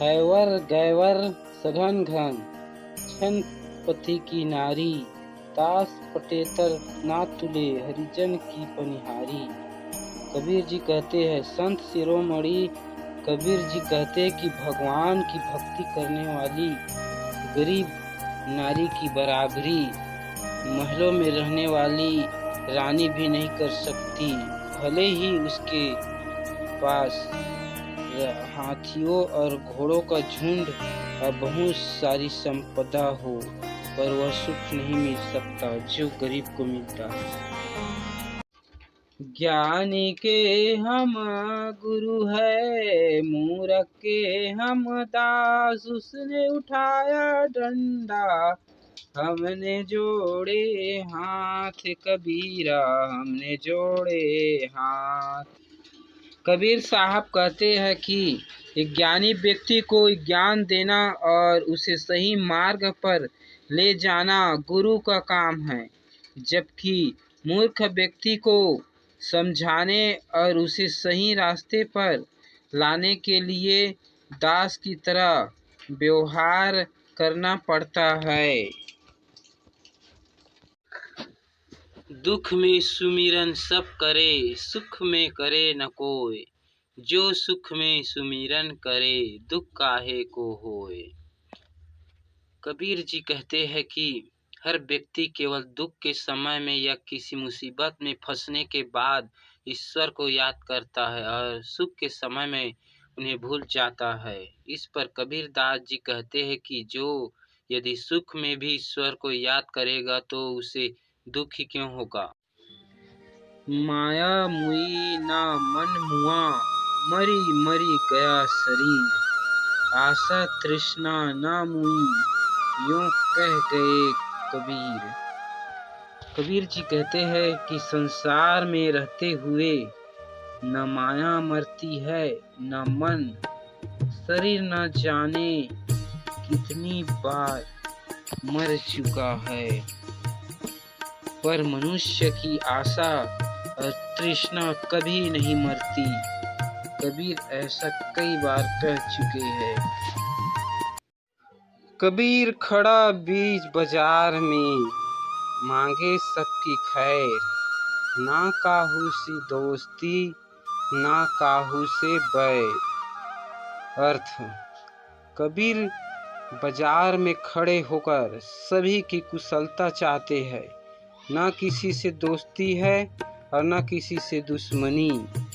हैवर गैवर सघन घन छन पति की नारी, दास पटेतर ना तुले हरिजन की पनिहारी। कबीर जी कहते हैं, संत शिरोमणि कबीर जी कहते हैं कि भगवान की भक्ति करने वाली गरीब नारी की बराबरी महलों में रहने वाली रानी भी नहीं कर सकती। भले ही उसके पास हाथियों और घोड़ों का झुंड और बहुत सारी संपदा हो, पर वह सुख नहीं मिल सकता जो गरीब को मिलता है। ज्ञानी के हम गुरु है, मूर्ख के हम दास। उसने उठाया डंडा, हमने जोड़े हाथ। कबीरा हमने जोड़े हाथ। कबीर साहब कहते हैं कि एक ज्ञानी व्यक्ति को ज्ञान देना और उसे सही मार्ग पर ले जाना गुरु का काम है, जबकि मूर्ख व्यक्ति को समझाने और उसे सही रास्ते पर लाने के लिए दास की तरह व्यवहार करना पड़ता है। दुख में सुमिरन सब करे, सुख में करे न कोय। जो सुख में सुमिरन करे, दुख काहे को होए। कबीर जी कहते हैं कि हर व्यक्ति केवल दुख के समय में या किसी मुसीबत में फंसने के बाद ईश्वर को याद करता है और सुख के समय में उन्हें भूल जाता है। इस पर कबीर दास जी कहते हैं कि जो यदि सुख में भी ईश्वर को याद करेगा तो उसे दुख ही क्यों होगा। माया मुई ना मन मुआ, मरी मरी गया शरीर। आशा तृष्णा ना मुई, यूं कह गए कबीर। कबीर जी कहते हैं कि संसार में रहते हुए न माया मरती है न मन। शरीर न जाने कितनी बार मर चुका है, पर मनुष्य की आशा और तृष्णा कभी नहीं मरती। कबीर ऐसा कई बार कह चुके हैं। कबीर खड़ा बीच बाजार में, मांगे सबकी खैर। ना काहू से दोस्ती ना काहू से बैर। अर्थ, कबीर बाजार में खड़े होकर सभी की कुशलता चाहते हैं, न किसी से दोस्ती है और न किसी से दुश्मनी।